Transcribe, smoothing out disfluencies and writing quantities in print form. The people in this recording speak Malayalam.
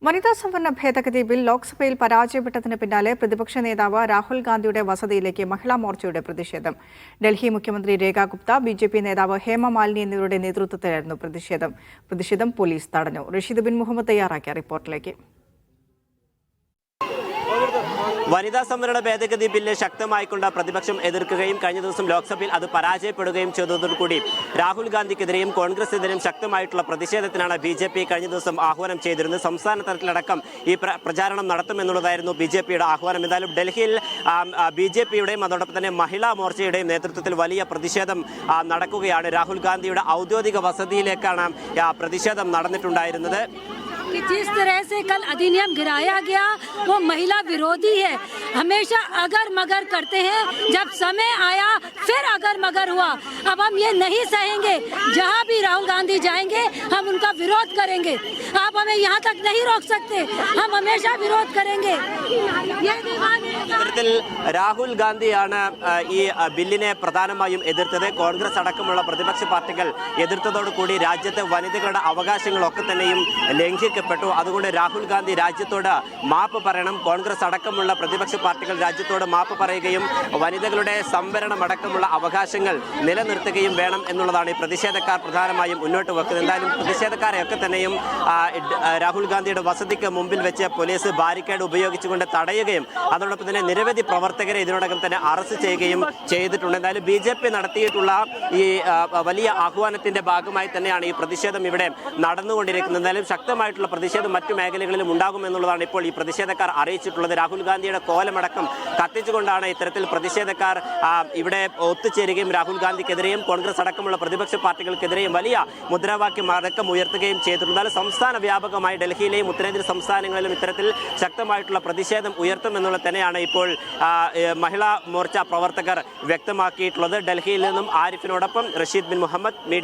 വനിതാ സംവരണ ഭേദഗതി ബിൽ ലോക്സഭയിൽ പരാജയപ്പെട്ടതിന് പിന്നാലെ പ്രതിപക്ഷ നേതാവ് രാഹുൽ ഗാന്ധിയുടെ വസതിയിലേക്ക് മഹിളാ മോർച്ചയുടെ പ്രതിഷേധം. ഡൽഹി മുഖ്യമന്ത്രി രേഖ ഗുപ്ത, ബിജെപി നേതാവ് ഹേമ മാലിനി എന്നിവരുടെ നേതൃത്വത്തിലായിരുന്നു പ്രതിഷേധം പോലീസ് തടഞ്ഞു. റഷീദ് ബിൻ മുഹമ്മദ് തയ്യാറാക്കിയ റിപ്പോർട്ടിലേക്ക്. വനിതാ സംവരണ ഭേദഗതി ബില്ല് ശക്തമായിക്കൊണ്ട് പ്രതിപക്ഷം എതിർക്കുകയും കഴിഞ്ഞ ദിവസം ലോക്സഭയിൽ അത് പരാജയപ്പെടുകയും ചെയ്തതോടുകൂടി രാഹുൽ ഗാന്ധിക്കെതിരെയും കോൺഗ്രസിനെതിരെയും ശക്തമായിട്ടുള്ള പ്രതിഷേധത്തിനാണ് ബിജെപി കഴിഞ്ഞ ദിവസം ആഹ്വാനം ചെയ്തിരുന്നത്. സംസ്ഥാന തലത്തിലടക്കം ഈ പ്രചാരണം നടത്തുമെന്നുള്ളതായിരുന്നു ബിജെപിയുടെ ആഹ്വാനം. എന്തായാലും ഡൽഹിയിൽ ബിജെപിയുടെയും അതോടൊപ്പം തന്നെ മഹിളാ മോർച്ചയുടെയും നേതൃത്വത്തിൽ വലിയ പ്രതിഷേധം നടക്കുകയാണ്. രാഹുൽ ഗാന്ധിയുടെ ഔദ്യോഗിക വസതിയിലേക്കാണ് പ്രതിഷേധം നടന്നിട്ടുണ്ടായിരുന്നത്. कि जिस तरह से कल अधिनियम गिराया गया वो महिला विरोधी है। हमेशा अगर मगर करते हैं, जब समय आया फिर अगर मगर हुआ। अब हम ये नहीं सहेंगे, जहाँ भी राहुल गांधी जाएंगे हम उनका विरोध करेंगे। आप हमें यहाँ तक नहीं रोक सकते, हम हमेशा विरोध करेंगे। ഇത്തരത്തിൽ രാഹുൽ ഗാന്ധിയാണ് ഈ ബില്ലിനെ പ്രധാനമായും എതിർത്തത്. കോൺഗ്രസ് അടക്കമുള്ള പ്രതിപക്ഷ പാർട്ടികൾ എതിർത്തതോടുകൂടി രാജ്യത്തെ വനിതകളുടെ അവകാശങ്ങളൊക്കെ തന്നെയും ലംഘിക്കപ്പെട്ടു. അതുകൊണ്ട് രാഹുൽ ഗാന്ധി രാജ്യത്തോട് മാപ്പ് പറയണം. കോൺഗ്രസ് അടക്കമുള്ള പ്രതിപക്ഷ പാർട്ടികൾ രാജ്യത്തോട് മാപ്പ് പറയുകയും വനിതകളുടെ സംവരണം അടക്കമുള്ള അവകാശങ്ങൾ നിലനിർത്തുകയും വേണം എന്നുള്ളതാണ് ഈ പ്രതിഷേധക്കാർ പ്രധാനമായും മുന്നോട്ട് വെക്കുന്നത്. എന്തായാലും പ്രതിഷേധക്കാരെയൊക്കെ തന്നെയും രാഹുൽ ഗാന്ധിയുടെ വസതിക്ക് മുമ്പിൽ വെച്ച് പോലീസ് ബാരിക്കേഡ് ഉപയോഗിച്ചുകൊണ്ട് തടയുകയും അതോടൊപ്പം തന്നെ നിരവധി പ്രവർത്തകരെ ഇതിനോടകം തന്നെ അറസ്റ്റ് ചെയ്യുകയും ചെയ്തിട്ടുണ്ട്. എന്തായാലും ബിജെപി നടത്തിയിട്ടുള്ള ഈ വലിയ ആഹ്വാനത്തിന്റെ ഭാഗമായി തന്നെയാണ് ഈ പ്രതിഷേധം ഇവിടെ നടന്നുകൊണ്ടിരിക്കുന്നത്. എന്തായാലും ശക്തമായിട്ടുള്ള പ്രതിഷേധം മറ്റു മേഖലകളിലും ഉണ്ടാകുമെന്നുള്ളതാണ് ഇപ്പോൾ ഈ പ്രതിഷേധക്കാർ അറിയിച്ചിട്ടുള്ളത്. രാഹുൽ ഗാന്ധിയുടെ കോലമടക്കം കത്തിച്ചുകൊണ്ടാണ് ഇത്തരത്തിൽ പ്രതിഷേധക്കാർ ഇവിടെ ഒത്തുചേരുകയും രാഹുൽ ഗാന്ധിക്കെതിരെയും കോൺഗ്രസ് അടക്കമുള്ള പ്രതിപക്ഷ പാർട്ടികൾക്കെതിരെയും വലിയ മുദ്രാവാക്യം അടക്കം ഉയർത്തുകയും ചെയ്തിട്ടുണ്ട്. സംസ്ഥാന വ്യാപകമായി ഡൽഹിയിലെയും ഉത്തരേന്ത്യൻ സംസ്ഥാനങ്ങളിലും ഇത്തരത്തിൽ ശക്തമായിട്ടുള്ള പ്രതിഷേധം ഉയർത്തുമെന്നുള്ള തന്നെയാണ് ഇപ്പോൾ മഹിളാ മോർച്ച പ്രവർത്തകർ വ്യക്തമാക്കിയിട്ടുള്ളത്. ഡൽഹിയിൽ നിന്നും ആരിഫിനോടൊപ്പം റഷീദ് ബിൻ മുഹമ്മദ്, മീഡിയ.